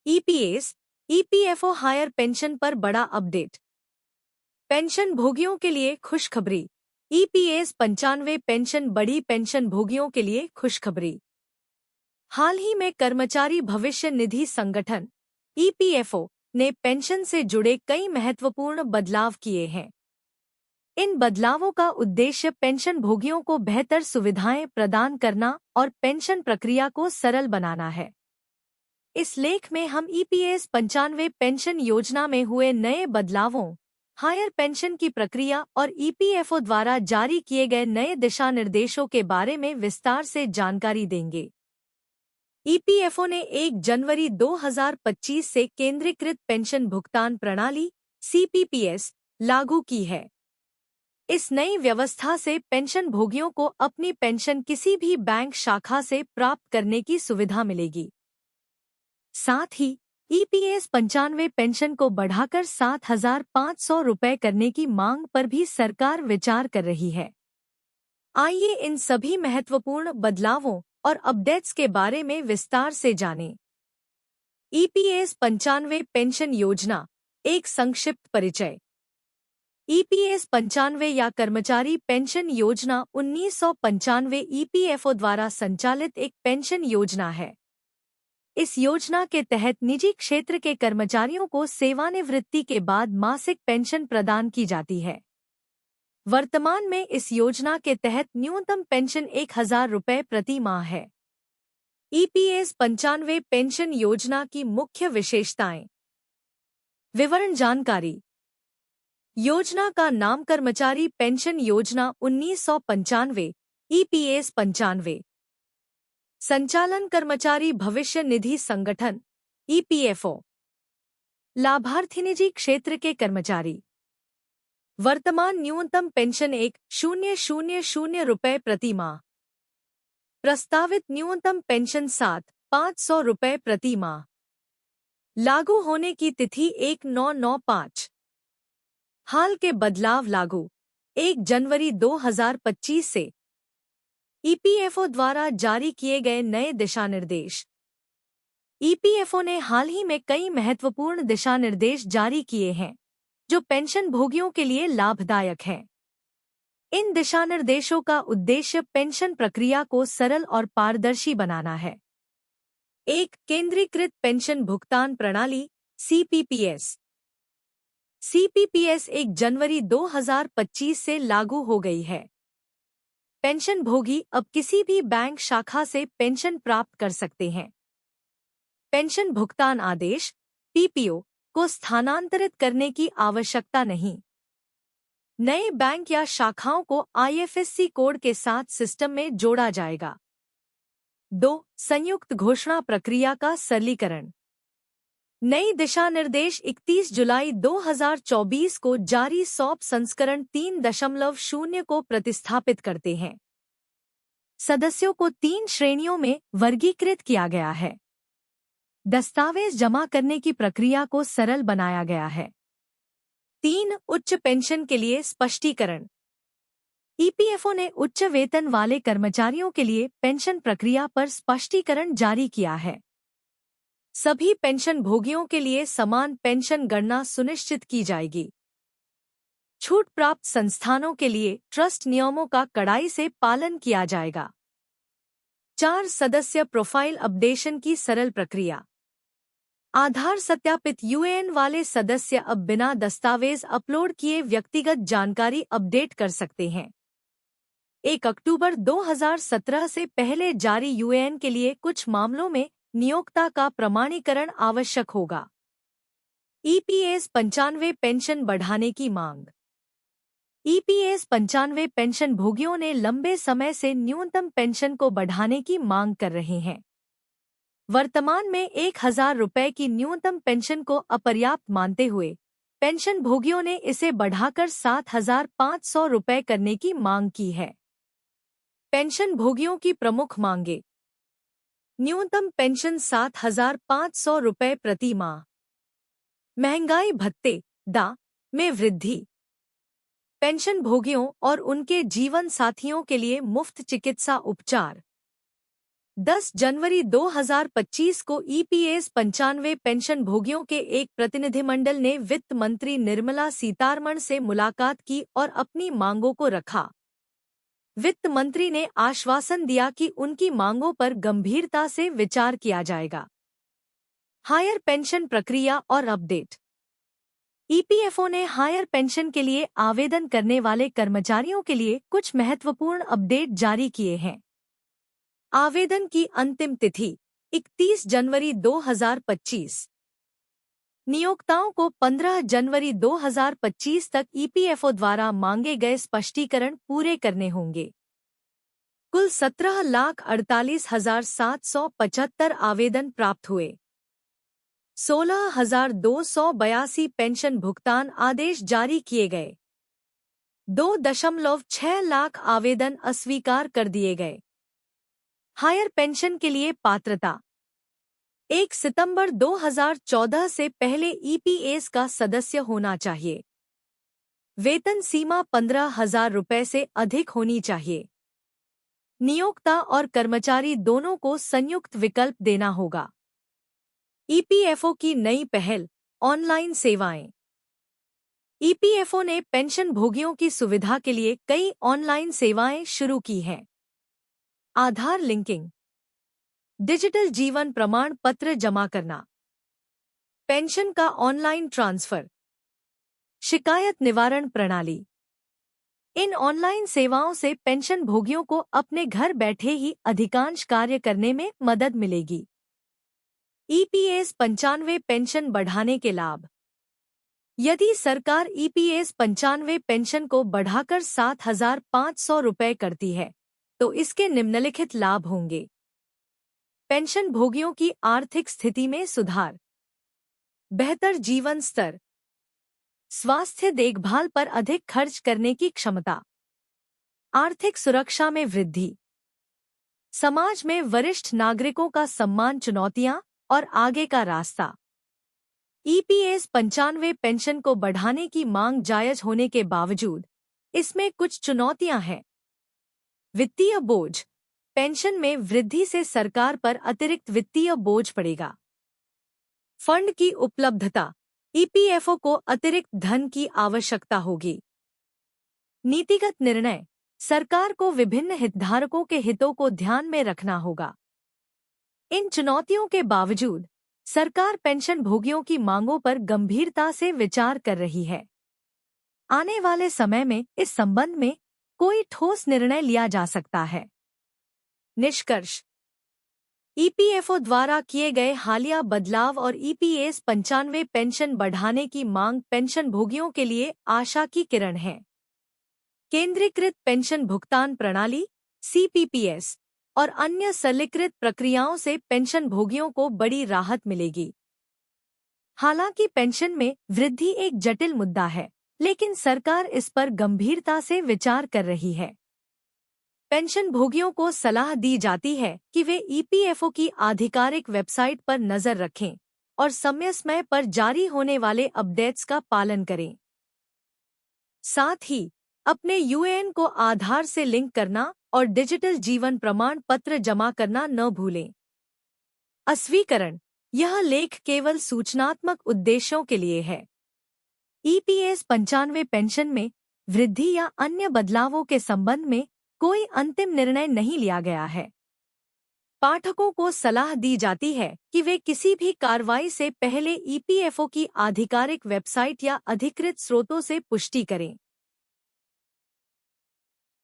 EPS, EPFO higher pension पर बड़ा update. Pension भोगियों के लिए खुशखबरी। ईपीएस 95 पेंशन बड़ी पेंशन भोगियों के लिए खुशखबरी। हाल ही में कर्मचारी भविष्य निधि संगठन ईपीएफओ ने पेंशन से जुड़े कई महत्वपूर्ण बदलाव किए हैं। इन बदलावों का उद्देश्य पेंशन भोगियों को बेहतर सुविधाएं प्रदान करना और पेंशन प्रक्रिया को सरल बनाना है। इस लेख में हम ईपीएस 95 पेंशन योजना में हुए नए बदलावों, हायर पेंशन की प्रक्रिया और ईपीएफओ द्वारा जारी किए गए नए दिशा निर्देशों के बारे में विस्तार से जानकारी देंगे। ईपीएफओ ने 1 जनवरी 2025 से केंद्रीकृत पेंशन भुगतान प्रणाली सीपीपीएस लागू की है। इस नई व्यवस्था से पेंशन भोगियों को अपनी पेंशन किसी भी बैंक शाखा से प्राप्त करने की सुविधा मिलेगी। साथ ही ईपीएस 95 पेंशन को बढ़ाकर 7,500 रुपये करने की मांग पर भी सरकार विचार कर रही है। आइए इन सभी महत्वपूर्ण बदलावों और अपडेट्स के बारे में विस्तार से जानें। ईपीएस 95 पेंशन योजना, एक संक्षिप्त परिचय। ईपीएस 95 या कर्मचारी पेंशन योजना 1995 ईपीएफओ द्वारा संचालित एक पेंशन योजना है। इस योजना के तहत निजी क्षेत्र के कर्मचारियों को सेवानिवृत्ति के बाद मासिक पेंशन प्रदान की जाती है। वर्तमान में इस योजना के तहत न्यूनतम पेंशन 1,000 रुपये प्रति माह है। ईपीएस 95 पेंशन योजना की मुख्य विशेषताएं। विवरण जानकारी। योजना का नाम कर्मचारी पेंशन योजना 1995 ईपीएस 95। संचालन कर्मचारी भविष्य निधि संगठन ईपीएफओ। लाभार्थी निजी क्षेत्र के कर्मचारी। वर्तमान न्यूनतम पेंशन 1,000 रुपये प्रति माह। प्रस्तावित न्यूनतम पेंशन 7,500 रुपये प्रति माह। लागू होने की तिथि 1995। हाल के बदलाव लागू 1 जनवरी 2025 से। ईपीएफओ द्वारा जारी किए गए नए दिशानिर्देश। ईपीएफओ ने हाल ही में कई महत्वपूर्ण दिशानिर्देश जारी किए हैं, जो पेंशन भोगियों के लिए लाभदायक हैं। इन दिशानिर्देशों का उद्देश्य पेंशन प्रक्रिया को सरल और पारदर्शी बनाना है। 1. केंद्रीकृत पेंशन भुगतान प्रणाली सीपीपीएस। सीपीपीएस 1 जनवरी 2025 से लागू हो गई है। पेंशन भोगी अब किसी भी बैंक शाखा से पेंशन प्राप्त कर सकते हैं। पेंशन भुगतान आदेश पीपीओ को स्थानांतरित करने की आवश्यकता नहीं। नए बैंक या शाखाओं को आईएफएससी कोड के साथ सिस्टम में जोड़ा जाएगा। 2. संयुक्त घोषणा प्रक्रिया का सरलीकरण। नई दिशा निर्देश 31 जुलाई 2024 को जारी सॉप संस्करण 3.0 को प्रतिस्थापित करते हैं। सदस्यों को 3 श्रेणियों में वर्गीकृत किया गया है। दस्तावेज जमा करने की प्रक्रिया को सरल बनाया गया है। 3. उच्च पेंशन के लिए स्पष्टीकरण। ईपीएफओ ने उच्च वेतन वाले कर्मचारियों के लिए पेंशन प्रक्रिया पर स्पष्टीकरण जारी किया है। सभी पेंशन भोगियों के लिए समान पेंशन गणना सुनिश्चित की जाएगी। छूट प्राप्त संस्थानों के लिए ट्रस्ट नियमों का कड़ाई से पालन किया जाएगा। 4. सदस्य प्रोफाइल अपडेशन की सरल प्रक्रिया। आधार सत्यापित यूएएन वाले सदस्य अब बिना दस्तावेज अपलोड किए व्यक्तिगत जानकारी अपडेट कर सकते हैं। 1 अक्टूबर 2017 से पहले जारी यूएएन के लिए कुछ मामलों में नियोक्ता का प्रमाणीकरण आवश्यक होगा। ईपीएस 95 पेंशन बढ़ाने की मांग। ईपीएस 95 पेंशन भोगियों ने लंबे समय से न्यूनतम पेंशन को बढ़ाने की मांग कर रहे हैं। वर्तमान में 1,000 रुपये की न्यूनतम पेंशन को अपर्याप्त मानते हुए पेंशन भोगियों ने इसे बढ़ाकर 7,500 रुपये करने की मांग की है। पेंशन भोगियों की प्रमुख मांगे। न्यूनतम पेंशन 7,500 रुपये प्रति माह। महंगाई भत्ते (डा) में वृद्धि। पेंशन भोगियों और उनके जीवन साथियों के लिए मुफ्त चिकित्सा उपचार। 10 जनवरी 2025 को ईपीएस 95 पेंशन भोगियों के एक प्रतिनिधिमंडल ने वित्त मंत्री निर्मला सीतारमण से मुलाकात की और अपनी मांगों को रखा। वित्त मंत्री ने आश्वासन दिया कि उनकी मांगों पर गंभीरता से विचार किया जाएगा। हायर पेंशन प्रक्रिया और अपडेट। ईपीएफओ ने हायर पेंशन के लिए आवेदन करने वाले कर्मचारियों के लिए कुछ महत्वपूर्ण अपडेट जारी किए हैं। आवेदन की अंतिम तिथि 31 जनवरी 2025। नियोक्ताओं को 15 जनवरी 2025 तक ईपीएफओ द्वारा मांगे गए स्पष्टीकरण पूरे करने होंगे। कुल 17,48,775 आवेदन प्राप्त हुए। 16,282 पेंशन भुगतान आदेश जारी किए गए। 2.6 लाख आवेदन अस्वीकार कर दिए गए। हायर पेंशन के लिए पात्रता 1 सितंबर 2014 से पहले ईपीएस का सदस्य होना चाहिए। वेतन सीमा 15,000 रुपये से अधिक होनी चाहिए। नियोक्ता और कर्मचारी दोनों को संयुक्त विकल्प देना होगा। ईपीएफओ की नई पहल, ऑनलाइन सेवाएं। ईपीएफओ ने पेंशन भोगियों की सुविधा के लिए कई ऑनलाइन सेवाएं शुरू की हैं। आधार लिंकिंग, डिजिटल जीवन प्रमाण पत्र जमा करना, पेंशन का ऑनलाइन ट्रांसफर, शिकायत निवारण प्रणाली। इन ऑनलाइन सेवाओं से पेंशन भोगियों को अपने घर बैठे ही अधिकांश कार्य करने में मदद मिलेगी। ईपीएस 95 पेंशन बढ़ाने के लाभ। यदि सरकार ईपीएस 95 पेंशन को बढ़ाकर 7,500 रुपये करती है तो इसके निम्नलिखित लाभ होंगे। पेंशन भोगियों की आर्थिक स्थिति में सुधार, बेहतर जीवन स्तर, स्वास्थ्य देखभाल पर अधिक खर्च करने की क्षमता, आर्थिक सुरक्षा में वृद्धि, समाज में वरिष्ठ नागरिकों का सम्मान, चुनौतियां और आगे का रास्ता। ईपीएस 95 पेंशन को बढ़ाने की मांग जायज होने के बावजूद इसमें कुछ चुनौतियां हैं। वित्तीय बोझ, पेंशन में वृद्धि से सरकार पर अतिरिक्त वित्तीय बोझ पड़ेगा। फंड की उपलब्धता, ईपीएफओ को अतिरिक्त धन की आवश्यकता होगी। नीतिगत निर्णय, सरकार को विभिन्न हितधारकों के हितों को ध्यान में रखना होगा। इन चुनौतियों के बावजूद सरकार पेंशन भोगियों की मांगों पर गंभीरता से विचार कर रही है। आने वाले समय में इस संबंध में कोई ठोस निर्णय लिया जा सकता है। निष्कर्ष, ईपीएफओ द्वारा किए गए हालिया बदलाव और ईपीएस 95 पेंशन बढ़ाने की मांग पेंशन भोगियों के लिए आशा की किरण है। केंद्रीकृत पेंशन भुगतान प्रणाली सीपीपीएस और अन्य सरलीकृत प्रक्रियाओं से पेंशन भोगियों को बड़ी राहत मिलेगी। हालांकि पेंशन में वृद्धि एक जटिल मुद्दा है, लेकिन सरकार इस पर गंभीरता से विचार कर रही है। पेंशन भोगियों को सलाह दी जाती है कि वे ईपीएफओ की आधिकारिक वेबसाइट पर नजर रखें और समय समय पर जारी होने वाले अपडेट्स का पालन करें। साथ ही अपने यूएएन को आधार से लिंक करना और डिजिटल जीवन प्रमाण पत्र जमा करना न भूलें। अस्वीकरण, यह लेख केवल सूचनात्मक उद्देश्यों के लिए है। ईपीएस 95 पेंशन में वृद्धि या अन्य बदलावों के संबंध में कोई अंतिम निर्णय नहीं लिया गया है। पाठकों को सलाह दी जाती है कि वे किसी भी कार्रवाई से पहले ईपीएफओ की आधिकारिक वेबसाइट या अधिकृत स्रोतों से पुष्टि करें।